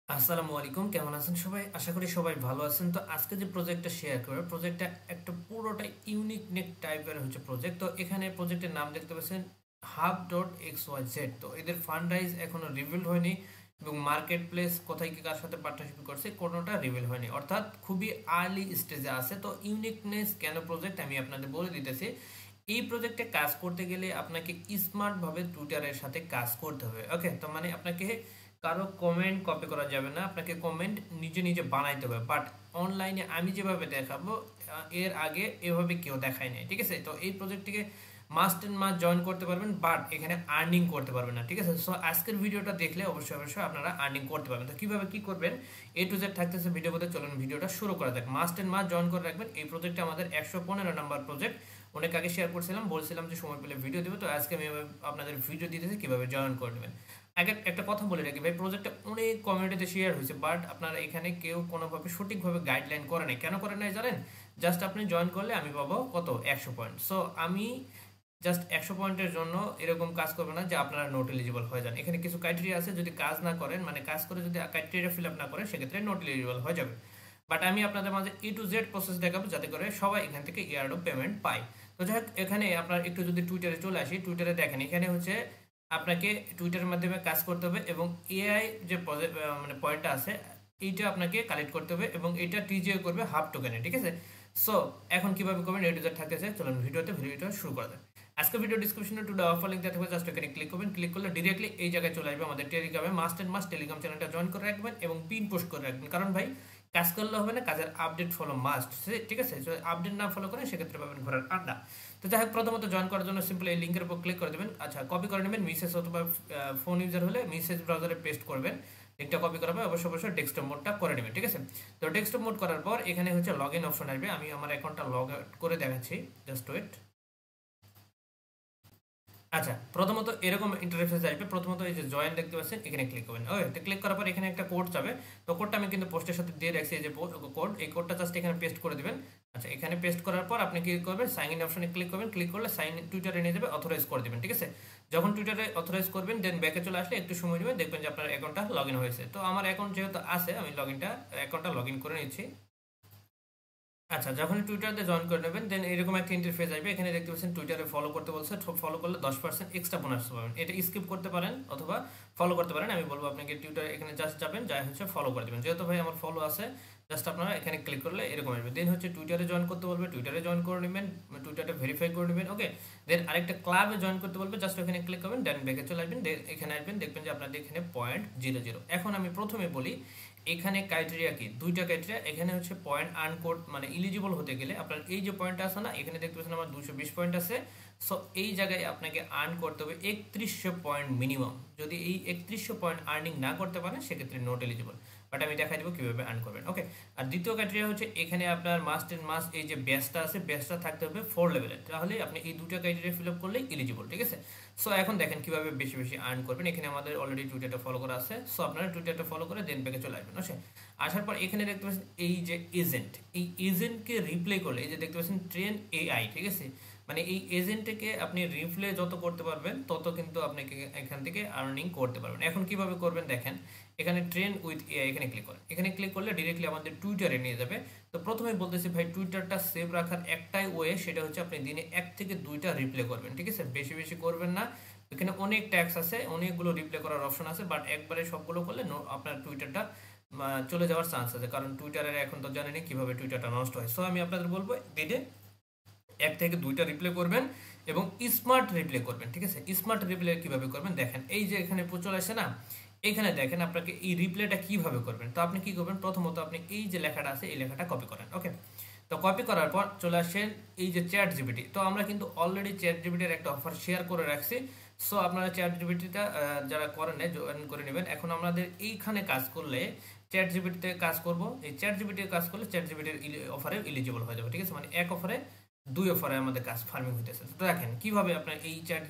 আসসালামু আলাইকুম, কেমন আছেন সবাই? আশা করি সবাই ভালো আছেন। তো আজকে যে প্রজেক্টটা শেয়ার করব, প্রজেক্টটা একটা পুরোটাই ইউনিক নেক টাইপের হচ্ছে প্রজেক্ট। তো এখানে প্রজেক্টের নাম দেখতে পাচ্ছেন hub.xyz। তো এদের ফান্ড রাইজ এখনো রিভিল হয়নি এবং মার্কেট প্লেস কোথায় কি কার সাথে পার্টনারশিপ করছে কোনোটা রিভিল হয়নি, অর্থাৎ খুবই আর্লি স্টেজে আছে। তো ইউনিকনেস কেন প্রজেক্ট আমি আপনাদের বলে দিতেছি। এই প্রজেক্টে কাজ করতে গেলে আপনাকে স্মার্ট ভাবে টুইটারের সাথে কাজ করতে হবে। ওকে, তো মানে আপনাকে কারো কমেন্ট কপি করা যাবে না, আপনাকে কমেন্ট নিজে নিজে বানাইতে হবে। বাট অনলাইনে আমি যেভাবে দেখাবো এর আগে এভাবে কেউ দেখায় নাই, ঠিক আছে? তো এই প্রজেক্টটিকে মাস্ট এন্ড মাস্ট জয়েন করতে পারবেন, বাট এখানে আর্নিং করতে পারবেন না, ঠিক আছে? সো আজকের ভিডিওটা দেখলে অবশ্যই অবশ্যই আপনারা আর্নিং করতে পারবেন। তো কিভাবে কি করবেন এ টু জেড থাকতেছে ভিডিও মধ্যে, চলুন ভিডিওটা শুরু করা যাক। মাস্ট এন্ড মাস্ট জয়েন করে রাখবেন। এই প্রজেক্টটা আমাদের 115 নাম্বার প্রজেক্ট। অনেক আগে শেয়ার করছিলাম, বলছিলাম যে সময় পেলে ভিডিও দেবো। তো আজকে আমি আপনাদের ভিডিও দিতেছি কিভাবে জয়েন করে নেবেন। আগে একটা কথা বলে রাখি ভাই, প্রজেক্টটা অনেক কমিউনিটিতে শেয়ার হয়েছে, বাট আপনারা এখানে কেউ কোনোভাবে সঠিকভাবে গাইডলাইন করে নাই। কেন করে নাই জানেন? জাস্ট আপনি জয়েন করলে আমি পাবো কত 100 পয়েন্ট। সো আমি জাস্ট 100 পয়েন্টের জন্য এরকম কাজ করবে না যে আপনারা নোট এলিজিবল হয়ে যান। এখানে কিছু ক্রাইটেরিয়া আছে, যদি কাজ না করেন, মানে কাজ করে যদি ক্রাইটেরিয়া ফিল আপ না করেন, সেক্ষেত্রে নোট এলিজিবল হয়ে যাবে। বাট আমি আপনাদের মাঝে এ টু জেড প্রসেস দেখাবো যাতে করে সবাই এখান থেকে ইয়ারডো পেমেন্ট পায়। তো যাই হোক, এখানে আপনার একটু যদি টুইটারে চলে আসি, টুইটারে দেখেন এখানে হচ্ছে আপনাকে টুইটারের মাধ্যমে কাজ করতে হবে এবং এআই যে মানে পয়েন্টটা আছে এইটা আপনাকে কালেক্ট করতে হবে এবং এটা টিজিও করবে হাফ টোকেনে, ঠিক আছে? সো এখন কিভাবে করবেন এ টু জেড থাকতেছে, চলুন ভিডিওটা শুরু করা যাক। আজকে ভিডিও ডিসক্রিপশনে টু অফার লিঙ্ক দেওয়া থাকবে, জাস্ট এখানে ক্লিক করবেন। ক্লিক করলে ডিরেক্টলি এই জায়গায় চলে আসবে আমাদের টেলিগ্রামে। মাস্ট এন্ড মাস্ট টেলিগ্রাম চ্যানেলটা জয়েন করে রাখবেন এবং পিন পোস্ট করে রাখবেন, কারণ ভাই কাজ করলে হবে না, কাজের আপডেট ফলো মাস্ট, ঠিক আছে? যদি আপডেট না ফলো করেন সেক্ষেত্রে পাবেন ঘোরার আড্ডা। তো যাই হোক, প্রথমত জয়েন করার জন্য সিম্পল এই লিঙ্কের উপর ক্লিক করে দেবেন। আচ্ছা, কপি করে নেবেন, মেসেজ অথবা ফোন ইউজার হলে মেসেজ ব্রাউজারে পেস্ট করবেন। লিঙ্কটা কপি করার পর অবশ্যই অবশ্যই ডেস্কটপ মোডটা করে নেবেন, ঠিক আছে? তো ডেস্কটপ মোড করার পর এখানে হচ্ছে লগ ইন অপশন আসবে। আমি আমার অ্যাকাউন্টটা লগ আউট করে দেখাচ্ছি, জাস্ট ওয়েট। আচ্ছা, প্রথমত এরকম ইন্টারফেস আসবে। প্রথমত এই যে জয়েন দেখতে পাচ্ছেন, এখানে ক্লিক করবেন। ওকে, তো ক্লিক করার পর এখানে একটা কোড যাবে। তো কোডটা আমি কিন্তু পোস্টের সাথে দিয়ে রাখছি, এই যে কোড, এই কোডটা জাস্ট এখানে পেস্ট করে দিবেন। আচ্ছা, এখানে পেস্ট করার পর আপনি কি করবেন, সাইন ইন অপশনে ক্লিক করবেন। ক্লিক করলে সাইন ইন টুইটারে নিয়ে যাবে, অথরাইজ করে দিবেন, ঠিক আছে? যখন টুইটারে অথরাইজ করবেন, দেন ব্যাকে চলে আসলে একটু সময় নেবে, দেখবেন যে আপনার অ্যাকাউন্টটা লগ ইন হয়েছে। তো আমার অ্যাকাউন্ট যেহেতু আছে, আমি অ্যাকাউন্টটা লগ ইন করে নিচ্ছি। আচ্ছা, যখন টুইটারে জয়েন করে নেবেন, দেন এরকম একটা ইন্টারফেস আসবে। এখানে দেখতে পাচ্ছেন টুইটারে ফলো করতে বলছে। ফলো করলে 10% এক্সট্রা বোনাস পাবেন। এটা স্কিপ করতে পারেন অথবা ফলো করতে পারেন। আমি বলবো আপনাকে টুইটারে এখানে জাস্ট যাবেন, যাই হচ্ছে ফলো করে দেবেন। যেহেতু ভাই আমার ফলো আছে, জাস্ট আপনারা এখানে ক্লিক করলে এরকম আসবে। দেন হচ্ছে টুইটারে জয়েন করতে বলবে, টুইটারে জয়েন করে নেবেন, টুইটারে ভেরিফাই করে নেবেন। ওকে, দেন আরেকটা ক্লাবে জয়েন করতে বলবে, জাস্ট এখানে ক্লিক করবেন, দেন ব্যাকে চলে আসবেন। এখানে আসবেন, দেখবেন যে আপনাদের এখানে 0.00। এখন আমি প্রথমে বলি এখানে ক্রাইটেরিয়া কি, দুইটা ক্রাইটেরিয়া। এখানে হচ্ছে পয়েন্ট আর্ন কোড, মানে এলিজিবল হতে গেলে আপনার এই যে পয়েন্ট আছে না, এখানে দেখতে পাচ্ছেন আমার 220 পয়েন্ট আছে। সো এই জায়গায় আপনাকে আর্ন করতে হবে 3100 পয়েন্ট মিনিমাম। যদি এই 3100 পয়েন্ট আর্নিং না করতে পারেন সেক্ষেত্রে নট এলিজিবল। বাট আমি দেখাই দেবো কিভাবে আর্ন করবেন। ওকে, আর দ্বিতীয় ক্রাইটেরিয়া হচ্ছে এখানে আপনার মাস্ট এন্ড মাস্ট এই যে ব্যাচটা আছে, ব্যাচটা থাকতে হবে 4 লেভেলের। তাহলে আপনি এই দুটো ক্রাইটেরিয়া ফিল আপ করলেই এলিজিবল, ঠিক আছে? সো এখন দেখেন কিভাবে বেশি বেশি আর্ন করবেন। এখানে আমাদের অলরেডি টুইটারটা ফলো করা আছে। সো আপনারা টুইটারটা ফলো করে দেন ব্যাকে চলে আসবেন। ওকে, আসার পর এখানে দেখতে পাচ্ছেন এই যে এজেন্ট, এই এজেন্টকে রিপ্লে করলে এই যে দেখতে পাচ্ছেন ট্রেন এআই, ঠিক আছে? মানে এই এজেন্টকে আপনি রিপ্লে যত করতে পারবেন তত কিন্তু আপনাকে এখান থেকে আর্নিং করতে পারবেন। এখন কিভাবে করবেন দেখেন, এখানে ট্রেন উইথ এআই এখানে ক্লিক করেন। এখানে ক্লিক করলে ডিরেক্টলি আমাদের টুইটারে নিয়ে যাবে। তো প্রথমে বলতেছি ভাই, টুইটারটা সেভ রাখার একটাই ওয়ে, সেটা হচ্ছে আপনি দিনে 1 থেকে 2টা রিপ্লে করবেন, ঠিক আছে? বেশি বেশি করবেন না। এখানে অনেক ট্যাক্স আছে, অনেকগুলো রিপ্লে করার অপশন আছে, বাট একবারে সবগুলো করলে আপনার টুইটারটা চলে যাওয়ার চান্স আছে, কারণ টুইটারের এখন তো জানেনি কিভাবে টুইটারটা নষ্ট হয়। সো আমি আপনাদের বলবো দিনে 1 থেকে 2টা রিপ্লে করবেন এবং স্মার্ট রিপ্লে করবেন, ঠিক আছে? স্মার্ট রিপ্লে কিভাবে করবেন দেখেন, এই যে এখানে চলে আসে না, এখানে দেখেন আপনাকে এই রিপ্লেটা কিভাবে করবেন। তো আপনি কি করবেন, প্রথমত আপনি এই যে লেখাটা আছে এই লেখাটা কপি করেন। ওকে, তো কপি করার পর চলে আসেন এই যে চ্যাট জিপিটি। তো আমরা কিন্তু অলরেডি চ্যাট জিপিটির একটা অফার শেয়ার করে রাখছি। সো আপনারা চ্যাট জিপিটিটা যারা করেন জয়েন করে নেবেন। এখন আমাদের এইখানে কাজ করলে চ্যাট জিপিটিতে কাজ করব, এই চ্যাট জিপিটি কাজ করলে চ্যাট জিপিটির অফারে এলিজিবল হয়ে যাবে, ঠিক আছে? মানে এক অফারে 2 অফারে আমাদের কাজ ফার্মিং হইতেছে। তো দেখেন কিভাবে আপনার এই চ্যাট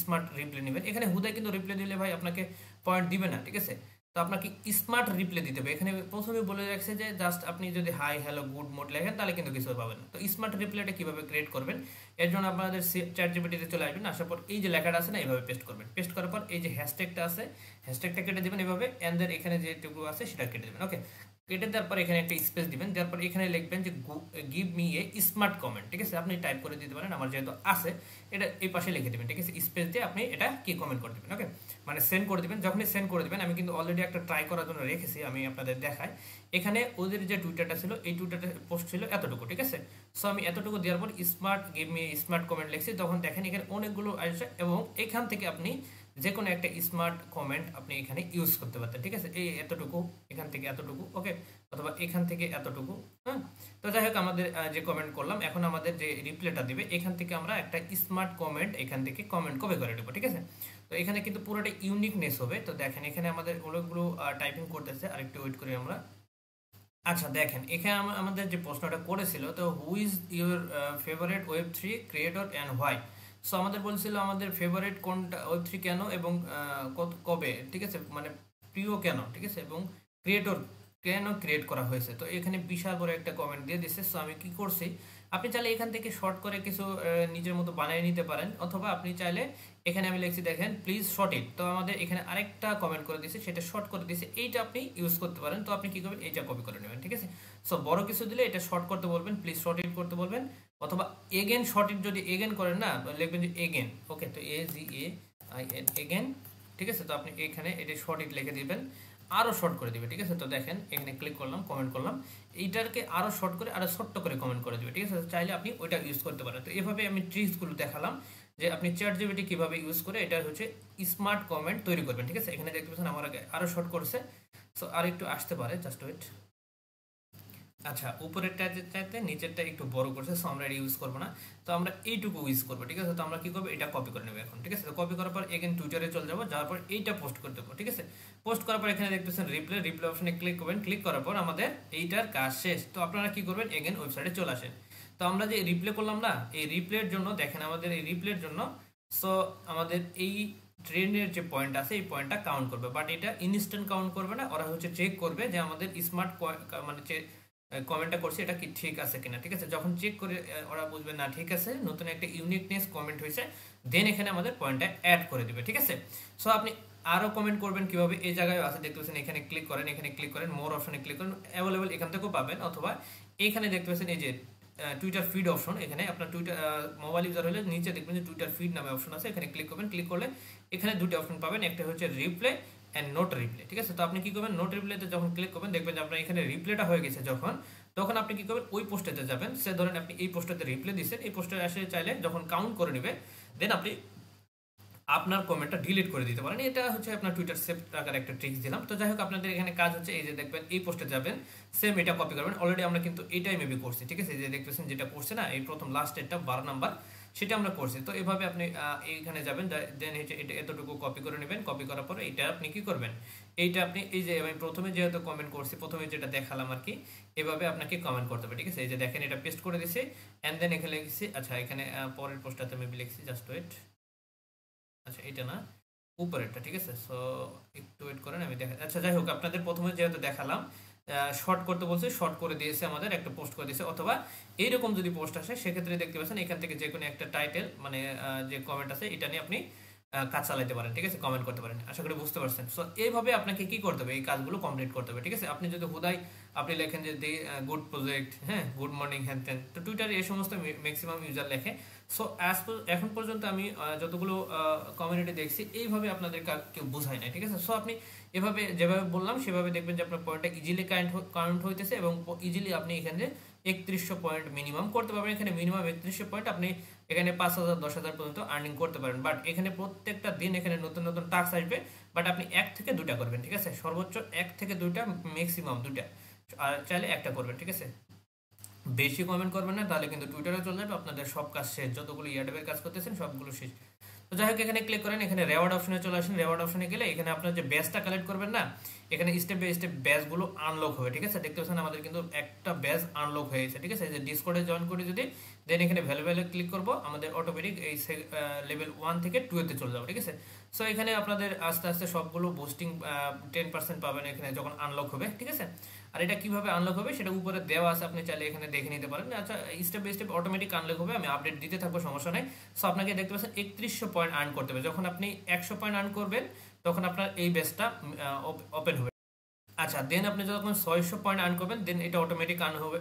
স্মার্ট রিপ্লে নেবেন। এখানে হুদায় কিন্তু রিপ্লে দিলে ভাই আপনাকে পয়েন্ট দিবে না, ঠিক আছে? তো আপনাকে স্মার্ট রিপ্লাই দিতে হবে। এখানে প্রথমে বলে রাখছে যে জাস্ট আপনি যদি হাই হ্যালো গুড মোড লেখেন তাহলে কিন্তু কিছু পাবেন না। তো স্মার্ট রিপ্লাইটা কিভাবে ক্রিয়েট করবেন, এর জন্য আপনাদের চ্যাট জিপিটিতে চলে আসবেন, আসার পর এই যে লেখাটা আছে না এইভাবে পেস্ট করবেন। পেস্ট করার পর এই যে হ্যাশট্যাগটা আছে হ্যাশট্যাগটা কেটে দেবেন এভাবে, এন্ড দেন এখানে যেটুকু আছে সেটা কেটে দেবেন। ওকে, কেটে দেওয়ার পর এখানে একটা স্পেস দিবেন, দেওয়ার পর এখানে লিখবেন যে give me a smart comment. ঠিক আছে, আপনি টাইপ করে দিতে পারেন, আমার যেহেতু আছে এটা এই পাশে লিখে দেবেন। ঠিক আছে, স্পেস দিয়ে আপনি এটা কি কমেন্ট করে দেবেন। ওকে, মানে সেন্ড করে দিবেন। যখনই সেন্ড করে দিবেন, আমি কিন্তু অলরেডি একটা ট্রাই করার জন্য রেখেছি, আমি আপনাদের দেখাই। এখানে ওদের যে টুইটারটা ছিল এই টুইটারটা পোস্ট ছিল এতটুকু। ঠিক আছে, সো আমি এতটুকু দেওয়ার পর smart give me smart comment লিখছি, তখন দেখেন এখানে অনেকগুলো আসছে এবং এখান থেকে আপনি যে কোনো একটা স্মার্ট কমেন্ট আপনি এখানে ইউজ করতে পারতেন। ঠিক আছে, এই এতটুকু, এখান থেকে এতটুকু, ওকে, অথবা এখান থেকে এতটুকু। হ্যাঁ, তো যাই হোক আমাদের যে কমেন্ট করলাম, এখন আমাদের যে রিপ্লাইটা দিবে এখান থেকে আমরা একটা স্মার্ট কমেন্ট এখান থেকে কমেন্ট কপি করে নেব। ঠিক আছে, তো এখানে কিন্তু পুরোটা ইউনিকনেস হবে। তো দেখেন এখানে আমাদের অনেকগুলো টাইপিং করতেছে, আরেকটু ওয়েট করি আমরা। আচ্ছা দেখেন এখানে আমাদের যে প্রশ্নটা করেছিল, তো হু ইজ ইউর ফেভারিট ওয়েব3 ক্রিয়েটর অ্যান্ড হোয়াই। সো আমাদের বলছিল আমাদের ফেভারিট কোনটা ওয়েব3 কেন এবং কবে। ঠিক আছে, মানে প্রিয় কেন, ঠিক আছে, এবং ক্রিয়েটর কেন ক্রিয়েট করা হয়েছে। তো এখানে বিশাল বড় একটা কমেন্ট দিয়ে দিচ্ছে। সো আমি কি করছি, আপনি চাইলে এখান থেকে শর্ট করে কিছু নিজের মতো বানিয়ে নিতে পারেন, অথবা আপনি চাইলে এখানে আমি লিখছি দেখেন প্লিজ শর্ট ইট। তো আমাদের এখানে আরেকটা কমেন্ট করে দিয়েছে, সেটা শর্ট করে দিয়েছে, এইটা আপনি ইউজ করতে পারেন। তো আপনি কি করবেন, এইটা কপি করে নেবেন। ঠিক আছে, সো বড় কিছু দিলে এটা শর্ট করতে বলবেন, প্লিজ শর্ট ইট করতে বলবেন, অথবা এগেন শর্ট ইট যদি এগেন করেন না, লিখবেন যে এগেন। ওকে, তো AGAIN এগেন। ঠিক আছে, তো আপনি এখানে এটা শর্ট ইট লিখে দিবেন, আরও শর্ট করে দিবে। ঠিক আছে, তো দেখেন এখানে ক্লিক করলাম, কমেন্ট করলাম, এইটাকে আরও শর্ট করে আরও ছোট্ট করে কমেন্ট করে দিবে। ঠিক আছে, চাইলে আপনি ওইটা ইউজ করতে পারেন। তো এভাবে আমি ট্রিক্সগুলো দেখালাম যে আপনি চ্যাট জিপিটি কীভাবে ইউজ করে এটা হচ্ছে স্মার্ট কমেন্ট তৈরি করবেন। ঠিক আছে, এখানে দেখতে পাচ্ছেন আমার আগে আরও শর্ট করছে। সো আর একটু আসতে পারে, জাস্ট ওয়েট। আচ্ছা, উপরেরটা চাইতে নিচেরটা একটু বড় করছে, সো আমরা এটা ইউজ করবো না, তো আমরা এইটুকু ইউজ করবো। ঠিক আছে, তো আমরা কি করবো, এটা কপি করে নেবো এখন। ঠিক আছে, তো কপি করার পর এগেন টুইটারে চলে যাবো, যাওয়ার পর এইটা পোস্ট করে দেবো। ঠিক আছে, পোস্ট করার পর এখানে দেখতেছেন রিপ্লাই অপশনে ক্লিক করবেন, ক্লিক করার পর আমাদের এইটার কাজ শেষ। তো আপনারা কি করবেন, এগেন ওয়েবসাইটে চলে আসেন। তো আমরা যে রিপ্লাই করলাম না, এই রিপ্লাইয়ের জন্য দেখেন আমাদের এই রিপ্লাইয়ের জন্য, সো আমাদের এই ট্রেনের যে পয়েন্ট আছে এই পয়েন্টটা কাউন্ট করবে, বাট এটা ইনস্ট্যান্ট কাউন্ট করবে না, ওরা হচ্ছে চেক করবে যে আমাদের স্মার্ট মানে কমেন্টটা করছে এটা কি ঠিক আছে কিনা। ঠিক আছে, যখন চেক করে ওরা বুঝবে না ঠিক আছে, নতুন একটা ইউনিকনেস কমেন্ট হয়েছে, দেন এখানে আমাদের পয়েন্টটা অ্যাড করে দিবে। ঠিক আছে, সো আপনি আরও কমেন্ট করবেন কিভাবে, এই জায়গায় আছে দেখতে পাচ্ছেন, এখানে ক্লিক করেন, এখানে ক্লিক করেন, মোর অপশনে ক্লিক করেন, অ্যাভেলেবল এখান থেকেও পাবেন, অথবা এখানে দেখতে পাচ্ছেন এই যে টুইটার ফিড অপশন, এখানে আপনার টুইটার মোবাইল ইউজার হলে নিচে দেখবেন যে টুইটার ফিড নামে অপশন আছে, এখানে ক্লিক করবেন, ক্লিক করলে এখানে দুটো অপশন পাবেন, একটা হচ্ছে রিপ্লে অ্যান্ড নোট রিপ্লে। ঠিক আছে, তো আপনি কি করবেন, নোট রিপ্লেতে যখন ক্লিক করবেন দেখবেন যে আপনার এখানে রিপ্লেটা হয়ে গেছে যখন, তখন আপনি কি করবেন, ওই পোস্টেতে যাবেন। সে ধরেন আপনি এই পোস্টেতে রিপ্লে দিচ্ছেন, এই পোস্টে আসে চাইলে যখন কাউন্ট করে নেবে, দেন আপনি আপনার কমেন্টটা ডিলিট করে দিতে পারেন। এটা হচ্ছে আপনার টুইটার সেভ রাখার একটা ট্রিক্স দিলাম। তো যাই হোক আপনাদের এখানে কাজ হচ্ছে এই যে দেখবেন এই পোস্টে যাবেন, সেম এটা কপি করবেন। অলরেডি আমরা কিন্তু এটাই মেবি করছি। ঠিক আছে, যে দেখতেছেন যেটা করছে না, এই প্রথম লাস্টেরটা 12 নাম্বার, সেটা আমরা করছি। তো এভাবে আপনি এইখানে যাবেন, দেন হচ্ছে এটা এতটুকু কপি করে নেবেন। কপি করার পরে এটা আপনি কি করবেন, এইটা আপনি এই যে আমি প্রথমে যেহেতু কমেন্ট করছি, প্রথমে যেটা দেখালাম আর কি, এভাবে আপনাকে কমেন্ট করতে হবে। ঠিক আছে, এই যে দেখেন এটা পেস্ট করে দিছি, এন্ড দেন এখানে লিখছি, আচ্ছা এখানে পরের পোস্টটাতে মেবি লিখছি, জাস্ট ওয়েট। আচ্ছা এটা না, উপরেরটা। ঠিক আছে, সো একটু ওয়েট করেন, আমি দেখা, আচ্ছা যাই হোক আপনাদের প্রথমে যেহেতু দেখালাম, শর্ট করতে বলছে, শর্ট করে দিয়েছে, আমাদের একটা পোস্ট করে দিয়েছে, অথবা এইরকম যদি পোস্ট আসে সেক্ষেত্রে দেখতে পাচ্ছেন এখান থেকে যে কোনো একটা টাইটেল মানে যে কমেন্ট আছে এটা নিয়ে আপনি কাজ চালাতে পারেন। ঠিক আছে, কমেন্ট করতে পারেন, আশা করি বুঝতে পারছেন। সো এইভাবে আপনাকে কি করতে হবে, এই কাজগুলো কমপ্লিট করতে হবে। ঠিক আছে, আপনি যদি হুদাই আপনি লেখেন যে দি গুড প্রজেক্ট, হ্যাঁ গুড মর্নিং হ্যান ত্যান, তো টুইটারে এই সমস্ত ম্যাক্সিমাম ইউজার লেখে। সো এখন পর্যন্ত আমি যতগুলো কমিউনিটি দেখছি এইভাবে আপনাদের কেউ বোঝায় নাই। ঠিক আছে, সো আপনি এভাবে যেভাবে বললাম সেভাবে দেখবেন যে আপনার পয়েন্টটা ইজিলি কাউন্ট হইতেছে, এবং ইজিলি আপনি এখানে 3100 পয়েন্ট মিনিমাম করতে পারবেন। এখানে মিনিমাম 3100 পয়েন্ট আপনি এখানে 5000 10,000 পর্যন্ত আর্নিং করতে পারেন। বাট এখানে প্রত্যেকটা দিন এখানে নতুন নতুন টাস্ক আসবে, বাট আপনি 1 থেকে 2টা করবেন। ঠিক আছে, সর্বোচ্চ 1 থেকে 2টা, ম্যাক্সিমাম 2টা, আর চাইলে একটা করবেন। ঠিক আছে, বেশি কমেন্ট করবেন না, তাহলে কিন্তু টুইটারে চলে যাবে, আপনাদের সব কাজ শেষ, যতগুলো ইয়ারডেবের কাজ করতেছেন সবগুলো শেষ। তো যাই হোক এখানে ক্লিক করেন, এখানে রেওয়ার্ড অপশনে চলে আসেন। রেওয়ার্ড অপশনে গেলে এখানে আপনার যে ব্যাচটা কালেক্ট করবেন না, এখানে স্টেপ বাই স্টেপ ব্যাচগুলো আনলক হবে। ঠিক আছে, দেখতে পাচ্ছেন আমাদের কিন্তু একটা ব্যাচ আনলক হয়ে গেছে। ঠিক আছে, যে ডিসকর্ডে জয়েন করে যদি দেন এখানে ভ্যালু ক্লিক করবো, আমাদের অটোমেটিক এই লেভেল 1 থেকে 2 তে চলে যাবো। ঠিক আছে, সো এখানে আপনাদের আস্তে আস্তে সবগুলো বুস্টিং 10% পাবেন এখানে যখন আনলক হবে, ঠিক আছে। আর এটা কিভাবে আনলক হবে সেটা উপরে দেওয়া আছে, আপনি চাইলে এখানে দেখে নিতে পারেন। আচ্ছা, step by step automatic unlock হবে, আমি আপডেট দিতে থাকবো, সমস্যা নেই। সো আপনাকে দেখতে পাচ্ছেন 3100 পয়েন্ট আর্ন করতে হবে। যখন আপনি 100 পয়েন্ট আর্ন করবেন তখন আপনার এই বেসটা ওপেন হবে। আচ্ছা, দেন আপনি যখন 600 পয়েন্ট আর্ন করবেন দেন এটা অটোমেটিক আর্ন হবে,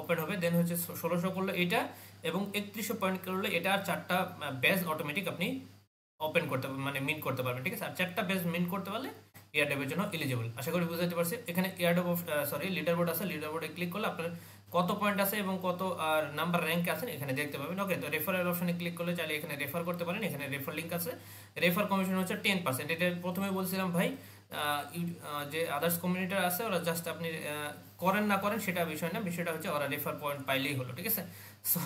ওপেন হবে। দেন হচ্ছে 1600 করলে এটা, এবং 3100 পয়েন্ট করলে এটা, আর 4টা বেস অটোমেটিক আপনি ওপেন করতে মানে মিন্ট করতে পারবেন, ঠিক আছে। আর 4টা বেস মিন্ট করতে পারলে এয়ারড্রপের জন্য এলিজিবল। আশা করি বুঝতে পারছি। এখানে এয়ারড্রপ লিডার বোর্ড আছে, লিডার বোর্ডে ক্লিক করলে আপনার কত পয়েন্ট আছে এবং কত আর নাম্বার র্যাঙ্কে আছেন এখানে দেখতে পাবেন। ওকে, তো রেফারেল অপশনে ক্লিক করলে চাইলে এখানে রেফার করতে পারেন। এখানে রেফার লিঙ্ক আছে, রেফার কমিশন হচ্ছে 10%। এটা প্রথমে বলছিলাম ভাই, যে আদার্স কমিউনিটি আছে ওরা জাস্ট আপনি করেন না করেন সেটা বিষয় না, বিষয়টা হচ্ছে ওরা রেফার পয়েন্ট পাইলেই হলো, ঠিক আছে। সো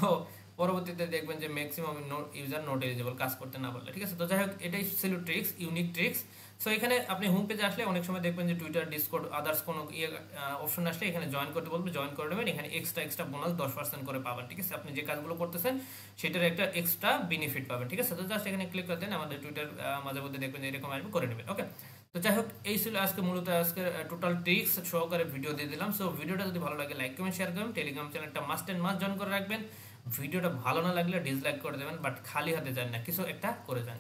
পরবর্তীতে দেখবেন যে ম্যাক্সিমাম ইউজার নট এলিজিবল, কাজ করতে না পারলে, ঠিক আছে। তো যাই হোক, এটাই ছিল ট্রিক্স, ইউনিক ট্রিক্স। সো এখানে আপনি হোম পেজে আসলে অনেক সময় দেখবেন যে টুইটার, ডিসকর্ড, আদার্স কোনো অপশন আসলে এখানে জয়েন করতে বলবে, জয়েন করে নেবেন। এখানে এক্সট্রা বোনাস 10% করে পাবেন, ঠিক আছে। আপনি যে কাজগুলো করতেছেন সেটার একটা এক্সট্রা বেনিফিট পাবেন, ঠিক আছে। তো জাস্ট এখানে ক্লিক করে দেন, আমাদের টুইটার মাঝে মধ্যে দেখবেন যে এরকম আসবে, করে নেবেন। ওকে, তো যাই হোক, এই ছিল আজকে মূলত আজকে টোটাল ট্রিক্স সহকারে ভিডিও দিয়ে দিলাম। সো ভিডিওটা যদি ভালো লাগে লাইক কমেন্ট শেয়ার করবেন, টেলিগ্রাম চ্যানেলটা মাস্ট অ্যান্ড মাস্ট জয়েন করে রাখবেন। ভিডিওটা ভালো না লাগলে ডিসলাইক করে দেবেন, বাট খালি হাতে যান না, কিছু একটা করে যান।